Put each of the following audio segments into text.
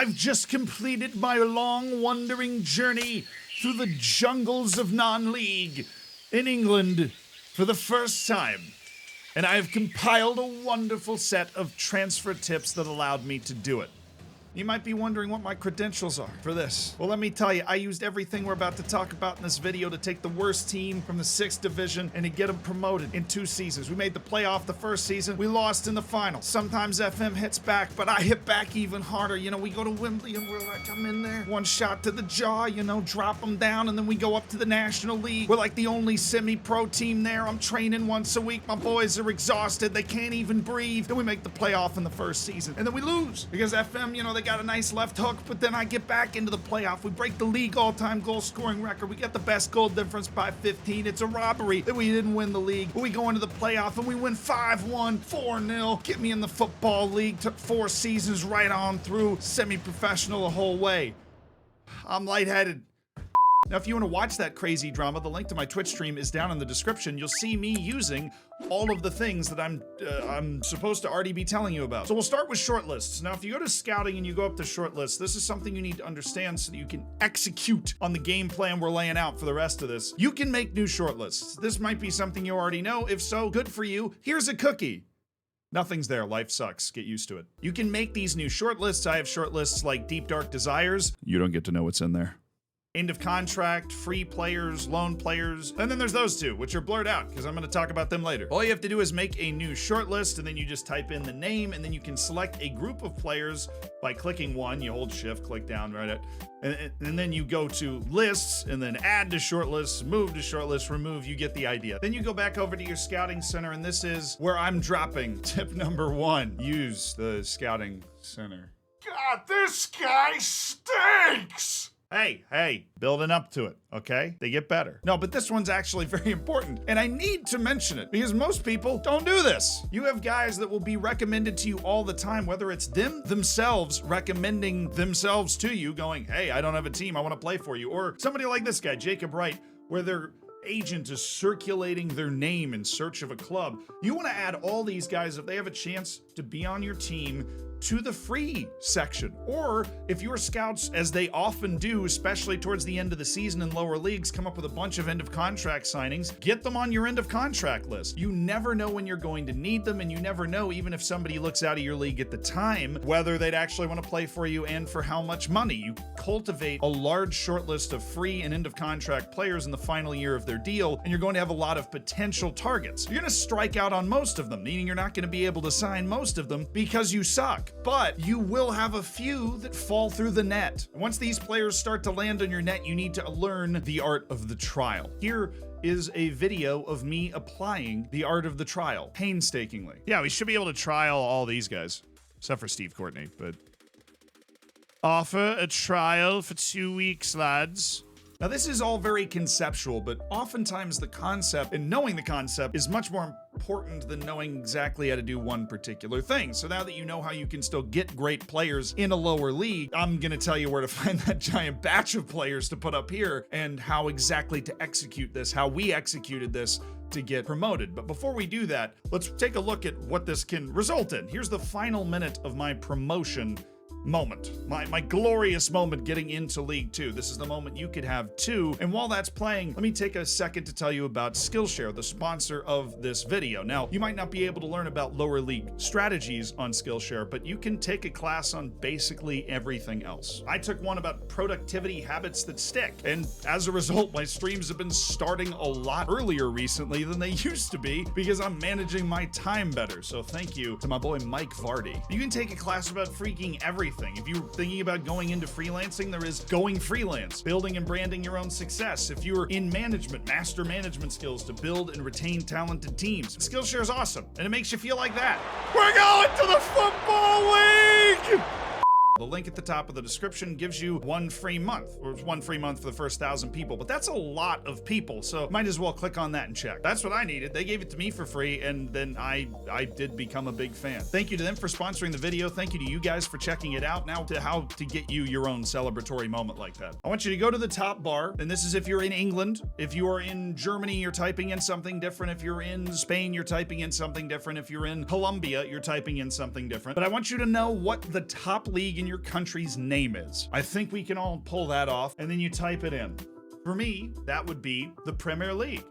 I've just completed my long wandering journey through the jungles of non-league in England for the first time. And I have compiled a wonderful set of transfer tips that allowed me to do it. You might be wondering what my credentials are for this. Well, let me tell you, I used everything we're about to talk about in this video to take the worst team from the 6th division and to get them promoted in 2 seasons. We made the playoff the first season, we lost in the final. Sometimes FM hits back, but I hit back even harder. You know, we go to Wembley and we're like, I'm in there. One shot to the jaw, you know, drop them down, and then we go up to the National League. We're like the only semi-pro team there. I'm training once a week. My boys are exhausted. They can't even breathe. Then we make the playoff in the first season, and then we lose because FM, you know, they got a nice left hook, but then I get back into the playoff. We break the league all-time goal scoring record. We get the best goal difference by 15. It's a robbery that we didn't win the league. But we go into the playoff and we win 5-1, 4-0. Get me in the football league. Took 4 seasons right on through, semi-professional the whole way. I'm lightheaded. Now, if you want to watch that crazy drama, the link to my Twitch stream is down in the description. You'll see me using all of the things that I'm supposed to already be telling you about. So we'll start with shortlists. Now, if you go to scouting and you go up to shortlists, this is something you need to understand so that you can execute on the game plan we're laying out for the rest of this. You can make new shortlists. This might be something you already know. If so, good for you. Here's a cookie. Nothing's there. Life sucks. Get used to it. You can make these new shortlists. I have shortlists like Deep Dark Desires. You don't get to know what's in there. End of contract, free players, loan players, and then there's those two, which are blurred out because I'm going to talk about them later. All you have to do is make a new shortlist, and then you just type in the name, and then you can select a group of players by clicking one. You hold shift, click down, right at, and then you go to lists, and then add to shortlist, move to shortlist, remove. You get the idea. Then you go back over to your scouting center, and this is where I'm dropping tip number 1. Use the scouting center. God, this guy stinks! Hey, building up to it, okay? They get better. No, but this one's actually very important, and I need to mention it because most people don't do this. You have guys that will be recommended to you all the time, whether it's them themselves recommending themselves to you, going, hey, I don't have a team, I want to play for you, or somebody like this guy, Jacob Wright, where their agent is circulating their name in search of a club. You want to add all these guys, if they have a chance to be on your team, to the free section. Or if your scouts, as they often do, especially towards the end of the season in lower leagues, come up with a bunch of end of contract signings, get them on your end of contract list. You never know when you're going to need them, and you never know, even if somebody looks out of your league at the time, whether they'd actually want to play for you and for how much money. You cultivate a large short list of free and end of contract players in the final year of their deal, and you're going to have a lot of potential targets. You're going to strike out on most of them, meaning you're not going to be able to sign most of them because you suck. But you will have a few that fall through the net. Once these players start to land on your net, you need to learn the art of the trial. Here is a video of me applying the art of the trial painstakingly. Yeah, we should be able to trial all these guys, except for Steve Courtney, but offer a trial for 2 weeks, lads. Now, this is all very conceptual, but oftentimes the concept and knowing the concept is much more important than knowing exactly how to do one particular thing. So now that you know how you can still get great players in a lower league, I'm gonna tell you where to find that giant batch of players to put up here and how exactly to execute this, how we executed this to get promoted. But before we do that, let's take a look at what this can result in. Here's the final minute of my promotion moment, my glorious moment getting into League 2. This is the moment you could have too. And while that's playing, let me take a second to tell you about Skillshare, the sponsor of this video. Now, you might not be able to learn about lower league strategies on Skillshare, but you can take a class on basically everything else. I took one about productivity habits that stick, and as a result, my streams have been starting a lot earlier recently than they used to be because I'm managing my time better. So thank you to my boy Mike Vardy. You can take a class about freaking everything. If you're thinking about going into freelancing, there is Going Freelance, building and branding your own success. If you're in management, master management skills to build and retain talented teams. Skillshare is awesome, and it makes you feel like that. We're going to the football league! The link at the top of the description gives you 1 free month, or 1 free month for the first 1,000 people, but that's a lot of people, so might as well click on that and check. That's what I needed. They gave it to me for free, and then I did become a big fan. Thank you to them for sponsoring the video. Thank you to you guys for checking it out. Now to how to get you your own celebratory moment like that. I want you to go to the top bar, and this is if you're in England. If you are in Germany, you're typing in something different. If you're in Spain, you're typing in something different. If you're in Colombia, you're typing in something different. But I want you to know what the top league in your country's name is. I think we can all pull that off, and then you type it in. For me, that would be the Premier League.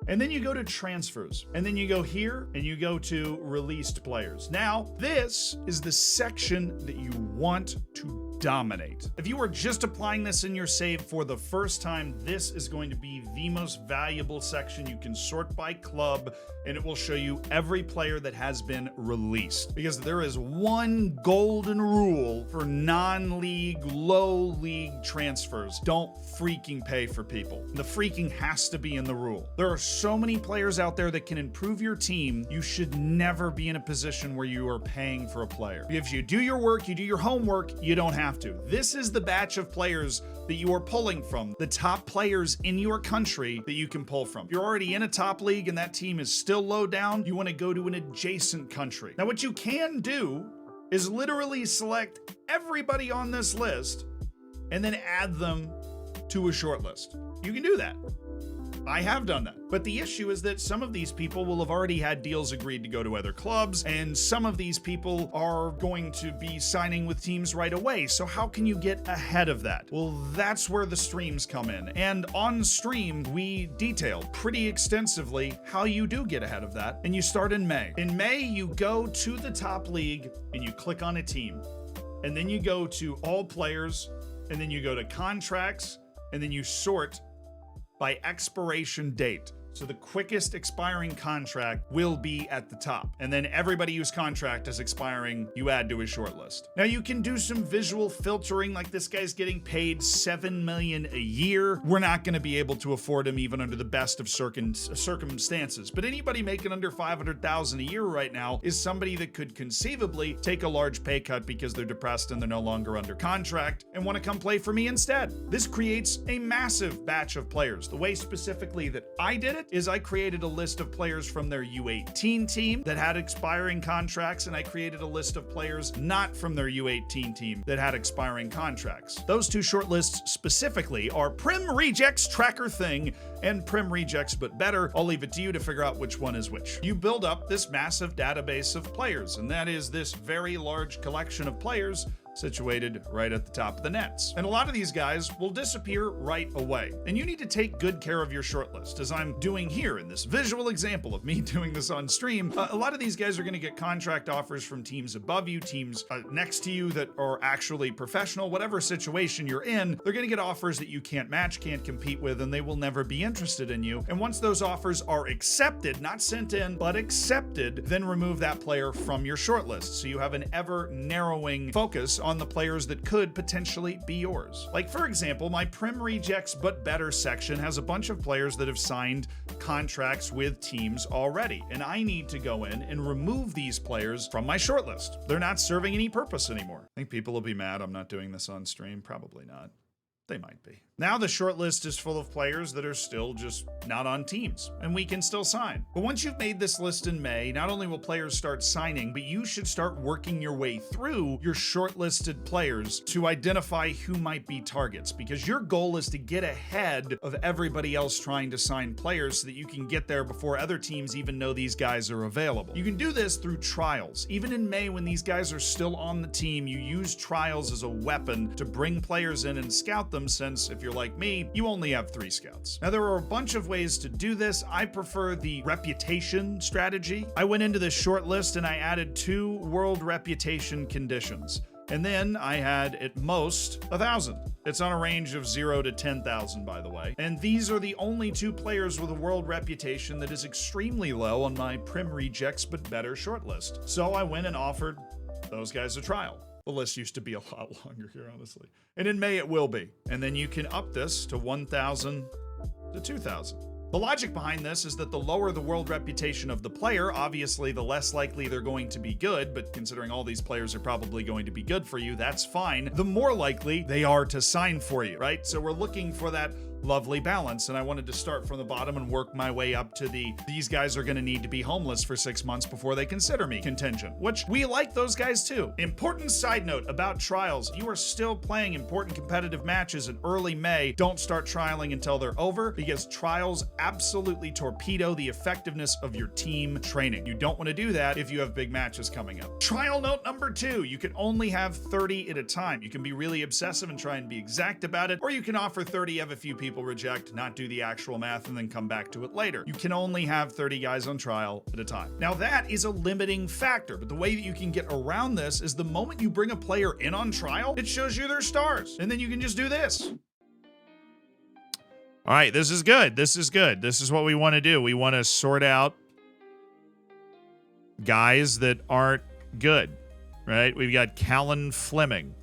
And then you go to transfers, and then you go here and you go to released players. Now, this is the section that you want to dominate. If you are just applying this in your save for the first time, this is going to be the most valuable section. You can sort by club, and it will show you every player that has been released. Because there is one golden rule for non-league, low league transfers. Don't freaking pay for people. The freaking has to be in the rule. There are so many players out there that can improve your team. You should never be in a position where you are paying for a player. If you do your work, you do your homework, you don't have to. This is the batch of players that you are pulling from, the top players in your country that you can pull from. If you're already in a top league and that team is still low down, you want to go to an adjacent country. Now, what you can do is literally select everybody on this list and then add them to a short list. You can do that. I have done that. But the issue is that some of these people will have already had deals agreed to go to other clubs, and some of these people are going to be signing with teams right away. So how can you get ahead of that? Well, that's where the streams come in. And on stream, we detail pretty extensively how you do get ahead of that. And you start in May. In May, you go to the top league and you click on a team. And then you go to all players, and then you go to contracts, and then you sort by expiration date. So the quickest expiring contract will be at the top. And then everybody whose contract is expiring, you add to a short list. Now you can do some visual filtering, like this guy's getting paid $7 million a year. We're not gonna be able to afford him even under the best of circumstances. But anybody making under $500,000 a year right now is somebody that could conceivably take a large pay cut because they're depressed and they're no longer under contract and wanna come play for me instead. This creates a massive batch of players. The way specifically that I did it is I created a list of players from their U18 team that had expiring contracts, and I created a list of players not from their U18 team that had expiring contracts. Those two short lists specifically are Prim Rejects Tracker Thing and Prim Rejects But Better. I'll leave it to you to figure out which one is which. You build up this massive database of players, and that is this very large collection of players situated right at the top of the nets. And a lot of these guys will disappear right away. And you need to take good care of your shortlist, as I'm doing here in this visual example of me doing this on stream. A lot of these guys are going to get contract offers from teams above you, teams next to you that are actually professional. Whatever situation you're in, they're going to get offers that you can't match, can't compete with, and they will never be interested in you. And once those offers are accepted, not sent in, but accepted, then remove that player from your shortlist. So you have an ever narrowing focus on the players that could potentially be yours. Like, for example, my Prim Rejects But Better section has a bunch of players that have signed contracts with teams already, and I need to go in and remove these players from my shortlist. They're not serving any purpose anymore. I think people will be mad I'm not doing this on stream. Probably not. They might be. Now the shortlist is full of players that are still just not on teams, and we can still sign. But once you've made this list in May, not only will players start signing, but you should start working your way through your shortlisted players to identify who might be targets, because your goal is to get ahead of everybody else trying to sign players so that you can get there before other teams even know these guys are available. You can do this through trials. Even in May, when these guys are still on the team, you use trials as a weapon to bring players in and scout them, since if you're like me, you only have 3 scouts. Now, there are a bunch of ways to do this. I prefer the reputation strategy. I went into this short list and I added 2 world reputation conditions. And then I had at most 1,000. It's on a range of 0 to 10,000, by the way. And these are the only 2 players with a world reputation that is extremely low on my Prim Rejects But Better shortlist. So I went and offered those guys a trial. The list used to be a lot longer here, honestly. And in May, it will be. And then you can up this to 1,000 to 2,000. The logic behind this is that the lower the world reputation of the player, obviously the less likely they're going to be good, but considering all these players are probably going to be good for you, that's fine. The more likely they are to sign for you, right? So we're looking for that lovely balance. And I wanted to start from the bottom and work my way up to these guys are going to need to be homeless for 6 months before they consider me contingent, which we like those guys too. Important side note about trials: you are still playing important competitive matches in early May. Don't start trialing until they're over, because trials absolutely torpedo the effectiveness of your team training. You don't want to do that if you have big matches coming up. Trial note number 2: you can only have 30 at a time. You can be really obsessive and try and be exact about it, or you can offer 30, have a few people reject, not do the actual math, and then come back to it later. You can only have 30 guys on trial at a time. Now that is a limiting factor, but the way that you can get around this is the moment you bring a player in on trial, it shows you their stars, and then you can just do this. All right, this is good. This is good. This is what we want to do. We want to sort out guys that aren't good, right? We've got Callan Fleming,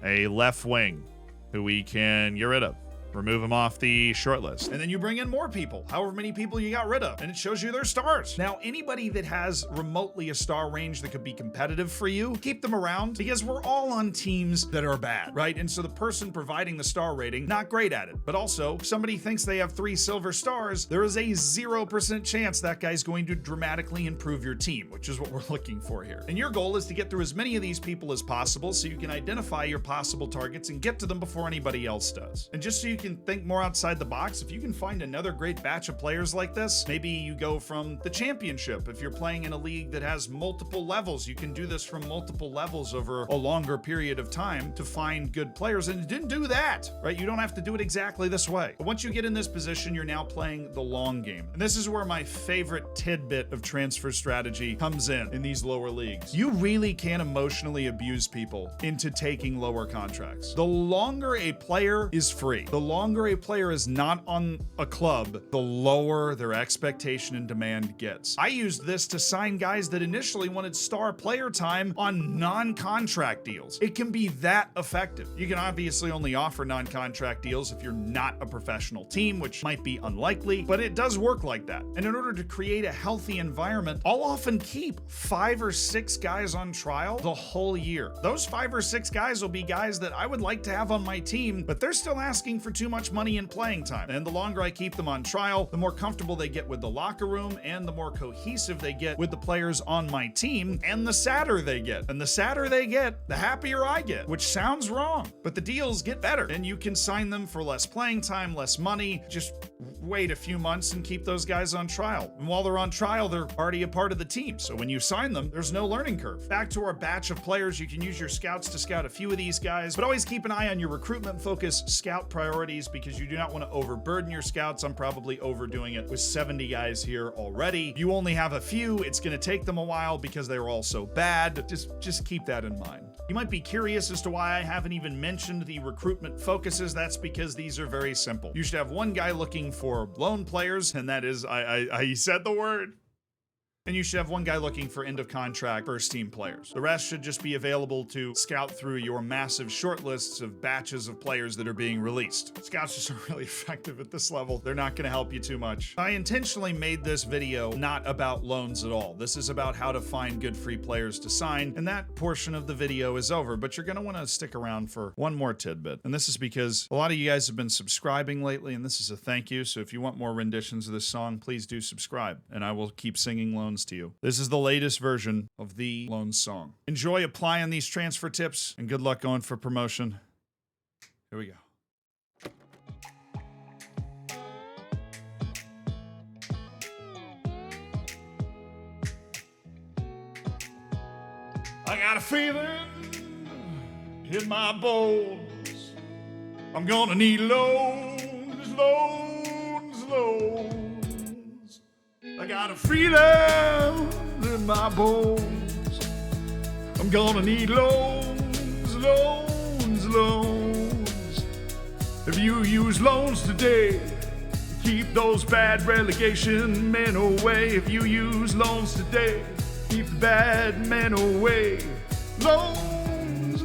a left wing who we can get rid of. Remove them off the short list. And then you bring in more people, however many people you got rid of, and it shows you their stars. Now, anybody that has remotely a star range that could be competitive for you, keep them around, because we're all on teams that are bad, right? And so the person providing the star rating, not great at it. But also, if somebody thinks they have 3 silver stars, there is a 0% chance that guy's going to dramatically improve your team, which is what we're looking for here. And your goal is to get through as many of these people as possible so you can identify your possible targets and get to them before anybody else does. And just so you can think more outside the box, if you can find another great batch of players like this, maybe you go from the championship. If you're playing in a league that has multiple levels, you can do this from multiple levels over a longer period of time to find good players. And it didn't do that, right? You don't have to do it exactly this way. But once you get in this position, you're now playing the long game. And this is where my favorite tidbit of transfer strategy comes in these lower leagues. You really can emotionally abuse people into taking lower contracts. The longer a player is free, the longer a player is not on a club, the lower their expectation and demand gets. I used this to sign guys that initially wanted star player time on non-contract deals. It can be that effective. You can obviously only offer non-contract deals if you're not a professional team, which might be unlikely, but it does work like that. And in order to create a healthy environment, I'll often keep 5 or 6 guys on trial the whole year. Those 5 or 6 guys will be guys that I would like to have on my team, but they're still asking for too much money in playing time. And the longer I keep them on trial, the more comfortable they get with the locker room and the more cohesive they get with the players on my team, and the sadder they get. And the sadder they get, the happier I get, which sounds wrong, but the deals get better and you can sign them for less playing time, less money. Just wait a few months and keep those guys on trial. And while they're on trial, they're already a part of the team. So when you sign them, there's no learning curve. Back to our batch of players, you can use your scouts to scout a few of these guys, but always keep an eye on your recruitment focus scout priorities, because you do not want to overburden your scouts. I'm probably overdoing it with 70 guys here already. You only have a few. It's going to take them a while because they're all so bad. Just keep that in mind. You might be curious as to why I haven't even mentioned the recruitment focuses. That's because these are very simple. You should have one guy looking for loan players, and that is, I said the word. And you should have one guy looking for end of contract first team players. The rest should just be available to scout through your massive short lists of batches of players that are being released. Scouts just aren't really effective at this level. They're not going to help you too much. I intentionally made this video not about loans at all. This is about how to find good free players to sign, and that portion of the video is over, but you're going to want to stick around for one more tidbit. And this is because a lot of you guys have been subscribing lately, and this is a thank you. So if you want more renditions of this song, please do subscribe, and I will keep singing loans to you. This is the latest version of the loan song. Enjoy applying these transfer tips, and good luck going for promotion. Here we go. I got a feeling in my bones I'm gonna need loans. I got a feeling in my bones I'm gonna need loans. If you use loans today, keep those bad relegation men away. If you use loans today, keep the bad men away. Loans.